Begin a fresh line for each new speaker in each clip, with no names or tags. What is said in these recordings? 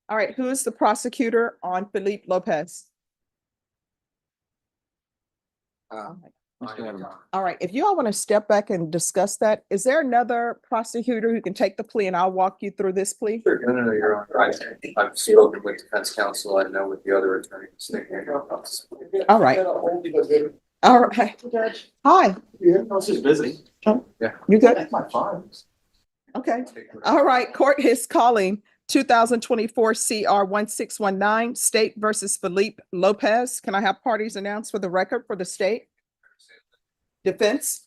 All right, who is the prosecutor on Felipe Lopez? All right, if you all want to step back and discuss that, is there another prosecutor who can take the plea and I'll walk you through this plea?
Sure, no, Your Honor. I've spoken with defense counsel. I know with the other attorneys.
All right. All right. Hi.
Yeah, I was just busy.
Oh,
yeah.
You good?
That's my fine.
Okay. All right. Court is calling 2024 CR 1619 State versus Felipe Lopez. Can I have parties announced for the record for the state? Defense?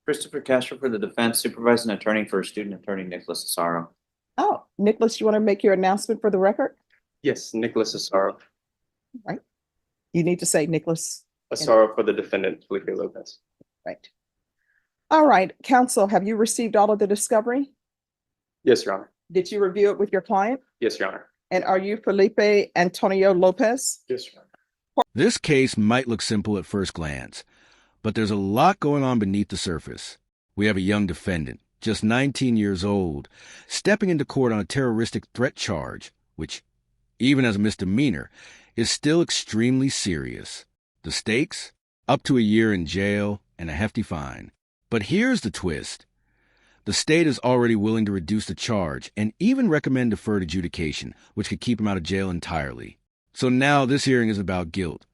Christopher Castro for the defense, supervising attorney for student attorney Nicholas Asaro.
Oh, Nicholas, you want to make your announcement for the record?
Yes, Nicholas Asaro.
Right. You need to say Nicholas.
Asaro for the defendant, Felipe Lopez.
Right. All right. Counsel, have you received all of the discovery?
Yes, Your Honor.
Did you review it with your client?
Yes, Your Honor.
And are you Felipe Antonio Lopez?
Yes, Your Honor.
This case might look simple at first glance, but there's a lot going on beneath the surface. We have a young defendant, just 19 years old, stepping into court on a terroristic threat charge, which, even as a misdemeanor, is still extremely serious. The stakes? Up to a year in jail and a hefty fine. But here's the twist. The state is already willing to reduce the charge and even recommend deferred adjudication, which could keep him out of jail entirely. So now this hearing is about guilt.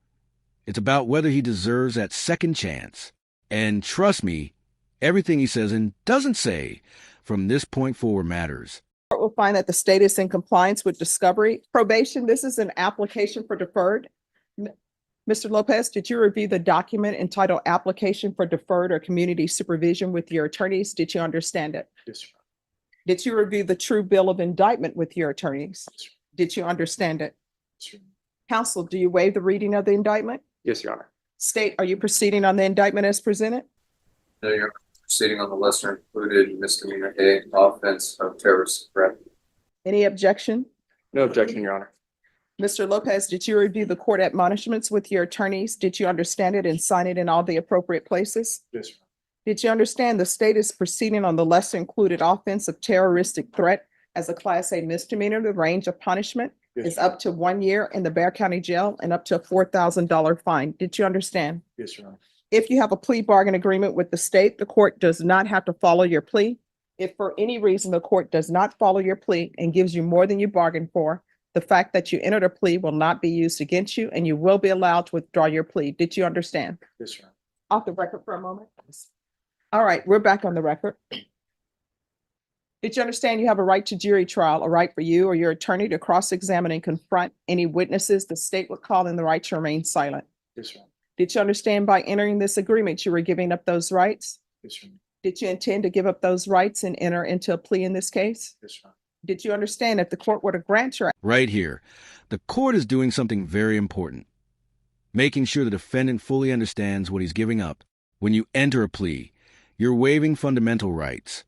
It's about whether he deserves that second chance. And trust me, everything he says and doesn't say from this point forward matters.
Court will find that the state is in compliance with discovery. Probation, this is an application for deferred. Mr. Lopez, did you review the document entitled Application for Deferred or Community Supervision with your attorneys? Did you understand it?
Yes, Your Honor.
Did you review the true bill of indictment with your attorneys?
Yes,
Did you understand it?
Your Honor.
Counsel, do you waive the reading of the indictment?
Yes, Your Honor.
State, are you proceeding on the indictment as presented?
No, Your Honor. Proceeding on the lesser included misdemeanor A, offense of terrorist threat.
Any objection?
No objection, Your Honor.
Mr. Lopez, did you review the court admonishments with your attorneys? Did you understand it and sign it in all the appropriate places?
Yes, Your Honor.
Did you understand the state is proceeding on the lesser included offense of terroristic threat as a Class A misdemeanor? The range of punishment is up to 1 year in the Bexar County Jail and up to a $4,000 fine. Did you understand?
Yes, Your Honor.
If you have a plea bargain agreement with the state, the court does not have to follow your plea. If for any reason the court does not follow your plea and gives you more than you bargained for, the fact that you entered a plea will not be used against you and you will be allowed to withdraw your plea. Did you understand?
Yes, Your Honor.
Off the record for a moment. All right, we're back on the record. Did you understand you have a right to jury trial, a right for you or your attorney to cross-examine and confront any witnesses the state would call in the right to remain silent?
Yes, Your Honor.
Did you understand by entering this agreement you were giving up those rights?
Yes, Your Honor.
Did you intend to give up those rights and enter into a plea in this case?
Yes, Your Honor.
Did you understand if the court were to grant your
Right here, the court is doing something very important, making sure the defendant fully understands what he's giving up. When you enter a plea, you're waiving fundamental rights,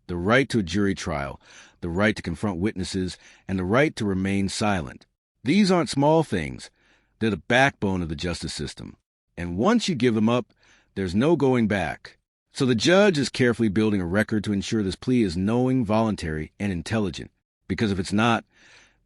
the right to a jury trial, the right to confront witnesses, and the right to remain silent. These aren't small things. They're the backbone of the justice system. And once you give them up, there's no going back. So the judge is carefully building a record to ensure this plea is knowing, voluntary, and intelligent. Because if it's not,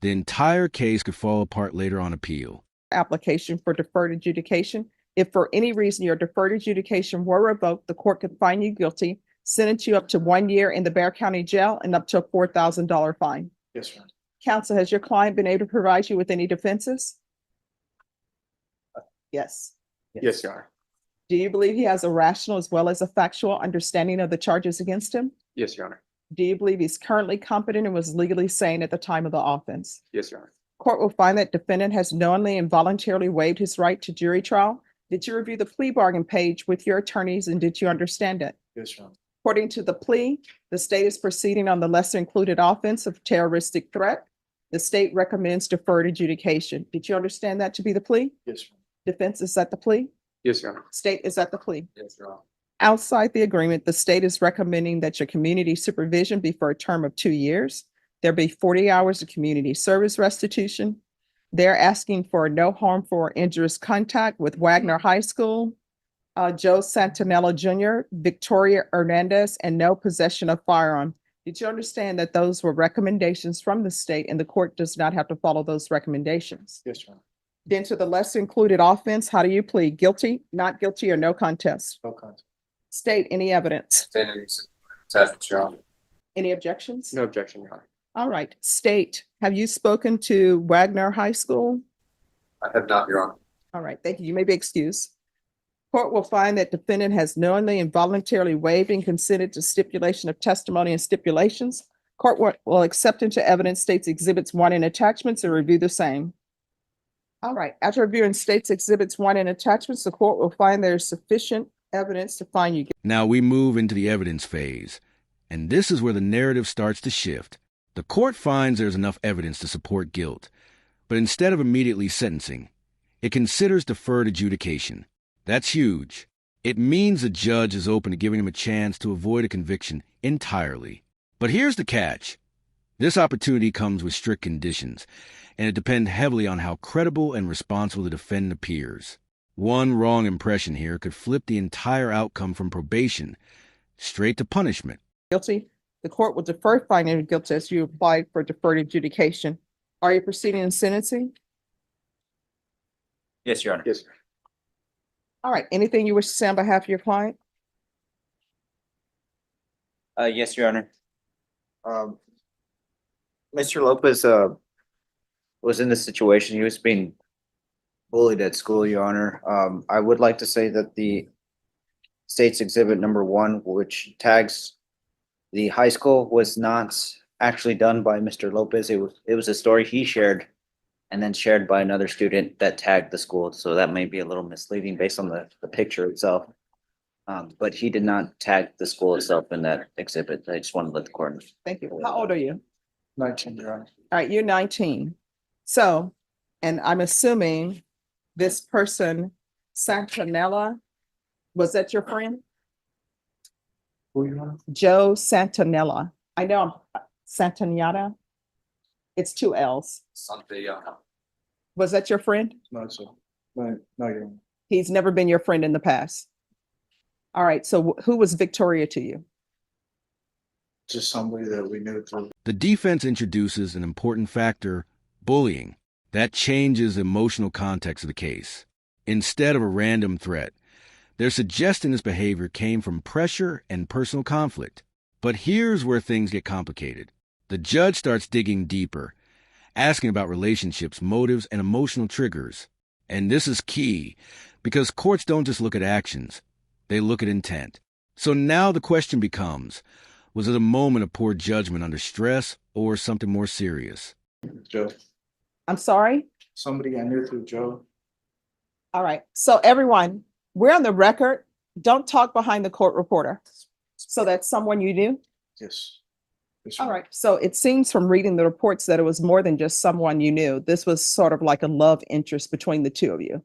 the entire case could fall apart later on appeal.
application for deferred adjudication. If for any reason your deferred adjudication were revoked, the court could find you guilty, sentence you up to 1 year in the Bexar County Jail and up to a $4,000 fine.
Yes, Your Honor.
Counsel, has your client been able to provide you with any defenses? Yes.
Yes, Your Honor.
Do you believe he has a rational as well as a factual understanding of the charges against him?
Yes, Your Honor.
Do you believe he's currently competent and was legally sane at the time of the offense?
Yes, Your Honor.
Court will find that defendant has knowingly and voluntarily waived his right to jury trial. Did you review the plea bargain page with your attorneys and did you understand it?
Yes, Your Honor.
According to the plea, the state is proceeding on the lesser included offense of terroristic threat. The state recommends deferred adjudication. Did you understand that to be the plea?
Yes, Your Honor.
Defense is at the plea?
Yes, Your Honor.
State is at the plea.
Yes, Your Honor.
Outside the agreement, the state is recommending that your community supervision be for a term of 2 years. There be 40 hours of community service restitution. They're asking for no harmful or injurious contact with Wagner High School, Joe Santinella Jr., Victoria Hernandez, and no possession of firearm. Did you understand that those were recommendations from the state and the court does not have to follow those recommendations?
Yes, Your Honor.
Then to the lesser included offense, how do you plead? Guilty, not guilty, or no contest?
No contest.
State any evidence.
Containing these attachments, Your Honor.
Any objections?
No objection, Your Honor.
All right. State, have you spoken to Wagner High School?
I have not, Your Honor.
All right, thank you. You may be excused. Court will find that defendant has knowingly and voluntarily waived and consented to stipulation of testimony and stipulations. Court will accept into evidence states exhibits 1 and attachments and review the same. All right, after reviewing states exhibits 1 and attachments, the court will find there is sufficient evidence to find you guilty.
Now we move into the evidence phase, and this is where the narrative starts to shift. The court finds there's enough evidence to support guilt, but instead of immediately sentencing, it considers deferred adjudication. That's huge. It means the judge is open to giving him a chance to avoid a conviction entirely. But here's the catch. This opportunity comes with strict conditions, and it depends heavily on how credible and responsible the defendant appears. One wrong impression here could flip the entire outcome from probation straight to punishment.
Guilty. The court will defer finding of guilt as you applied for deferred adjudication. Are you proceeding in sentencing?
Yes, Your Honor.
Yes, sir.
All right, anything you wish to say on behalf of your client?
Yes, Your Honor.
Mr. Lopez was in this situation. He was being bullied at school, Your Honor. I would like to say that the state's exhibit number 1, which tags the high school, was not actually done by Mr. Lopez. It was a story he shared and then shared by another student that tagged the school. So that may be a little misleading based on the picture itself. But he did not tag the school itself in that exhibit. I just wanted to let the court know.
Thank you. How old are you?
19, Your Honor.
All right, you're 19. So, and I'm assuming this person, Santanella, was that your friend?
Who, Your Honor?
Joe Santanella. I know I'm Santaniana. It's 2 L's.
Santayana.
Was that your friend?
No, sir. No, Your Honor.
He's never been your friend in the past. All right, so who was Victoria to you?
Just somebody that we knew through.
The defense introduces an important factor, bullying. That changes the emotional context of the case. Instead of a random threat, they're suggesting this behavior came from pressure and personal conflict. But here's where things get complicated. The judge starts digging deeper, asking about relationships, motives, and emotional triggers. And this is key, because courts don't just look at actions, they look at intent. So now the question becomes, was it a moment of poor judgment under stress or something more serious?
Joe.
I'm sorry?
Somebody I knew through Joe.
All right, so everyone, we're on the record. Don't talk behind the court reporter. So that's someone you knew?
Yes. Yes,
All
Your Honor.
right, so it seems from reading the reports that it was more than just someone you knew. This was sort of like a love interest between the two of you.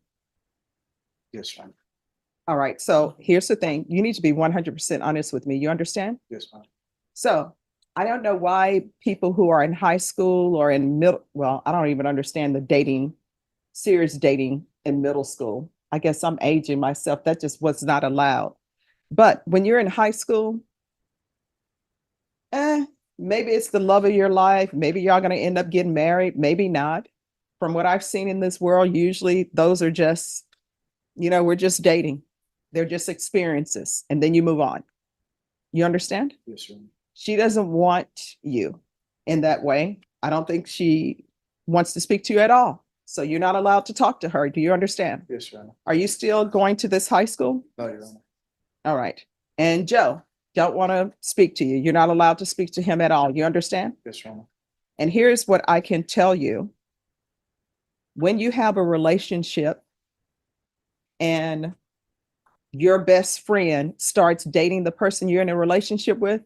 Yes, Your Honor.
All right, so here's the thing. You need to be 100% honest with me. You understand?
Yes, Your Honor.
So I don't know why people who are in high school or in middle, well, I don't even understand the dating, serious dating in middle school. I guess I'm aging myself. That just was not allowed. But when you're in high school, maybe it's the love of your life. Maybe y'all going to end up getting married. Maybe not. From what I've seen in this world, usually those are just, we're just dating. They're just experiences. And then you move on. You understand?
Yes, Your Honor.
She doesn't want you in that way. I don't think she wants to speak to you at all. So you're not allowed to talk to her. Do you understand?
Yes, Your Honor.
Are you still going to this high school?
No, Your Honor.
All right. And Joe, don't want to speak to you. You're not allowed to speak to him at all. You understand?
Yes, Your Honor.
And here's what I can tell you. When you have a relationship and your best friend starts dating the person you're in a relationship with,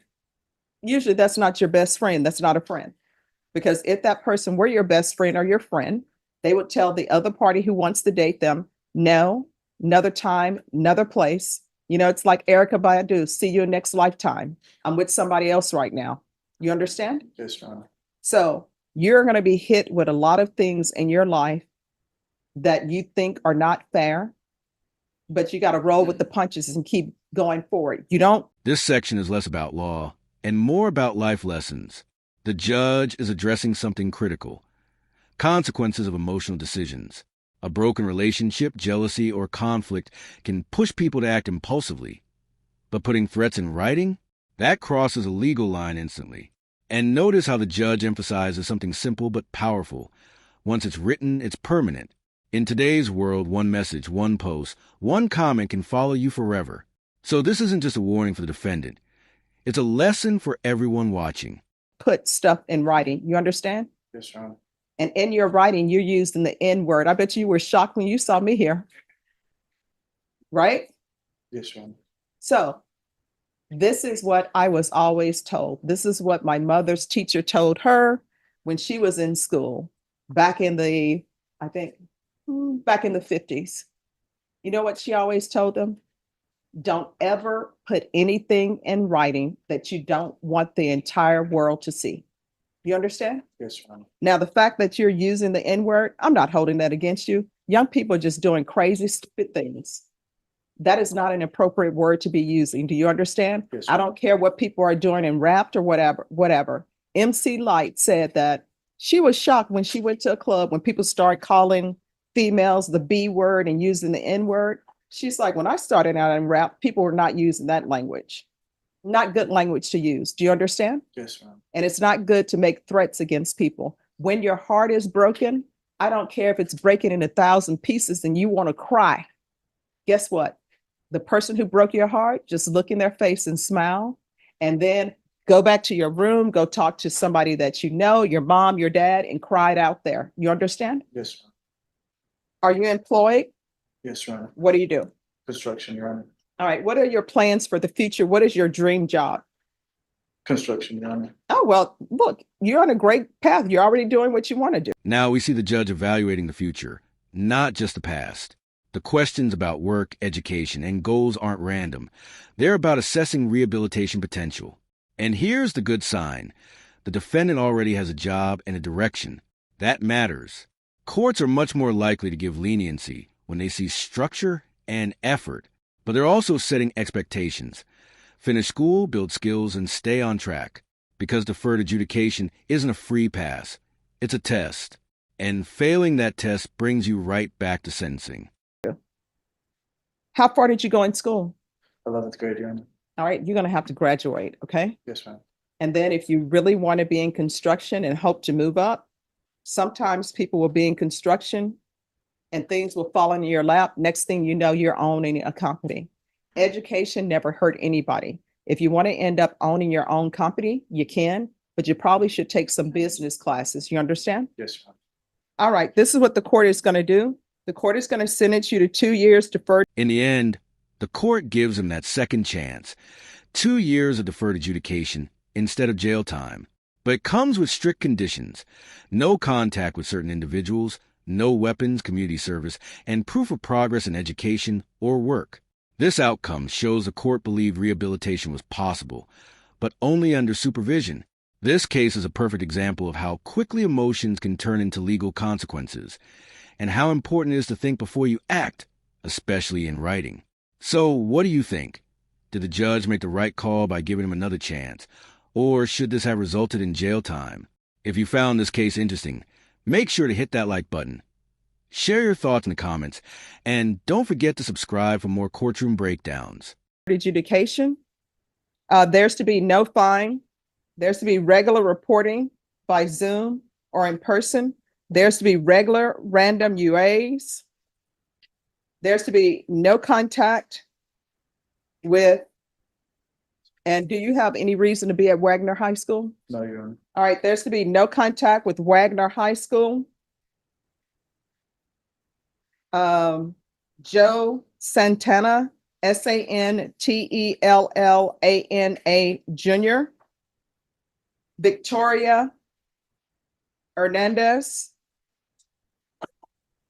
usually that's not your best friend. That's not a friend. Because if that person were your best friend or your friend, they would tell the other party who wants to date them, no, another time, another place. It's like Erica Badu, see you next lifetime. I'm with somebody else right now. You understand?
Yes, Your Honor.
So you're going to be hit with a lot of things in your life that you think are not fair, but you got to roll with the punches and keep going forward. You don't.
This section is less about law and more about life lessons. The judge is addressing something critical: consequences of emotional decisions. A broken relationship, jealousy, or conflict can push people to act impulsively. But putting threats in writing? That crosses a legal line instantly. And notice how the judge emphasizes something simple but powerful. Once it's written, it's permanent. In today's world, one message, one post, one comment can follow you forever. So this isn't just a warning for the defendant. It's a lesson for everyone watching.
Put stuff in writing. You understand?
Yes, Your Honor.
And in your writing, you're using the N word. I bet you were shocked when you saw me here. Right?
Yes, Your Honor.
So this is what I was always told. This is what my mother's teacher told her when she was in school back in the, I think, back in the 50s. You know what she always told them? Don't ever put anything in writing that you don't want the entire world to see. You understand?
Yes, Your Honor.
Now, the fact that you're using the N word, I'm not holding that against you. Young people are just doing crazy, stupid things. That is not an appropriate word to be using. Do you understand?
Yes,
I don't care what people are doing in rap or whatever. MC Light said that she was shocked when she went to a club when people started calling females the B word and using the N word. She's like, when I started out in rap, people were not using that language. Not good language to use. Do you understand?
Yes, Your Honor.
And it's not good to make threats against people. When your heart is broken, I don't care if it's breaking in 1,000 pieces and you want to cry. Guess what? The person who broke your heart, just look in their face and smile, and then go back to your room, go talk to somebody that you know, your mom, your dad, and cry it out there. You understand?
Yes, Your
Are
Honor.
you employed?
Yes, Your Honor.
What do you do?
Construction, Your Honor.
All right. What are your plans for the future? What is your dream job?
Construction, Your Honor.
Oh, well, look, you're on a great path. You're already doing what you want to do.
Now we see the judge evaluating the future, not just the past. The questions about work, education, and goals aren't random. They're about assessing rehabilitation potential. And here's the good sign. The defendant already has a job and a direction. That matters. Courts are much more likely to give leniency when they see structure and effort, but they're also setting expectations. Finish school, build skills, and stay on track. Because deferred adjudication isn't a free pass. It's a test. And failing that test brings you right back to sentencing.
How far did you go in school?
11th grade, Your Honor.
All right, you're going to have to graduate, okay?
Yes, ma'am.
And then if you really want to be in construction and hope to move up, sometimes people will be in construction and things will fall into your lap. Next thing you know, you're owning a company. Education never hurt anybody. If you want to end up owning your own company, you can, but you probably should take some business classes. You understand?
Yes, ma'am.
All right, this is what the court is going to do. The court is going to sentence you to 2 years deferred.
In the end, the court gives him that second chance. 2 years of deferred adjudication instead of jail time. But it comes with strict conditions. No contact with certain individuals, no weapons, community service, and proof of progress in education or work. This outcome shows the court believed rehabilitation was possible, but only under supervision. This case is a perfect example of how quickly emotions can turn into legal consequences, and how important it is to think before you act, especially in writing. So, what do you think? Did the judge make the right call by giving him another chance? Or should this have resulted in jail time? If you found this case interesting, make sure to hit that like button. Share your thoughts in the comments, and don't forget to subscribe for more courtroom breakdowns.
adjudication. There's to be no fine. There's to be regular reporting by Zoom or in person. There's to be regular random UAs. There's to be no contact with, and do you have any reason to be at Wagner High School?
No, Your Honor.
All right, there's to be no contact with Wagner High School. Joe Santana, Santellana Jr. Victoria Hernandez.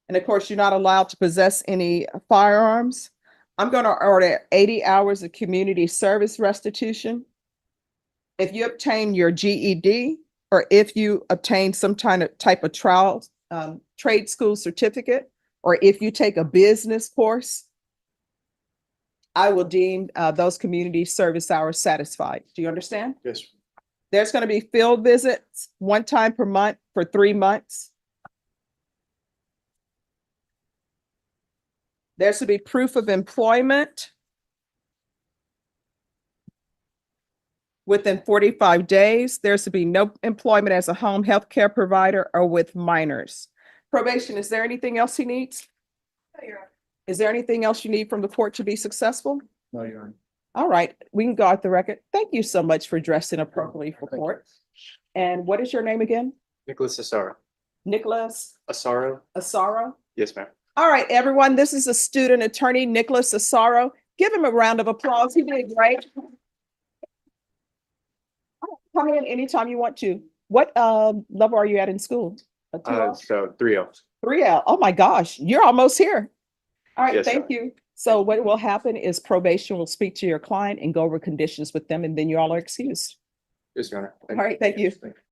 And of course, you're not allowed to possess any firearms. I'm going to order 80 hours of community service restitution. If you obtain your GED, or if you obtain some type of trade school certificate, or if you take a business course, I will deem those community service hours satisfied. Do you understand?
Yes.
There's going to be field visits 1 time per month for 3 months. There should be proof of employment within 45 days. There should be no employment as a home health care provider or with minors. Probation, is there anything else he needs? Is there anything else you need from the court to be successful?
No, Your Honor.
All right, we can go off the record. Thank you so much for dressing appropriately for court. And what is your name again?
Nicholas Asaro.
Nicholas
Asaro?
Asaro?
Yes, ma'am.
All right, everyone, this is a student attorney, Nicholas Asaro. Give him a round of applause. He did great. Come in anytime you want to. What level are you at in school? A 2L?
So 3L.
3L. Oh my gosh, you're almost here. All right,
Yes,
thank you. So what will happen is probation will speak to your client and go over conditions with them, and then you all are excused.
Yes, Your Honor.
All right, thank you.